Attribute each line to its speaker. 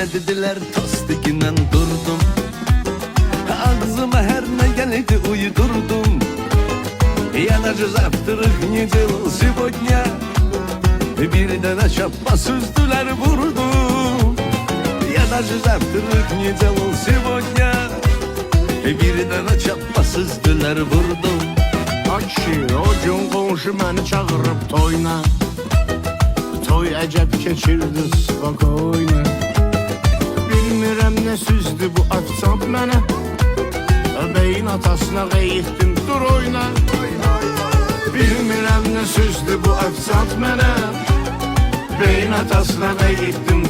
Speaker 1: Mənə dedilər tasdiqlə durdum. Ağzıma hər nə gəldi uydurdum. Я даже завтрак не делал сегодня. Birdən çapma süzdülər vurdum. Я даже завтрак не делал сегодня. Birdən çapma süzdülər vurdum.
Speaker 2: Akşi o gün qonşu məni çağırıb toyuna. Toy əcəb keçirdi spakoyna. Bilmirəm nə süzdü bu afisant mənə. Beyin atasına qeyitdim dur oyna. Bilmirəm nə süzdü bu afisant mənə. Beyin atasına qeyitdim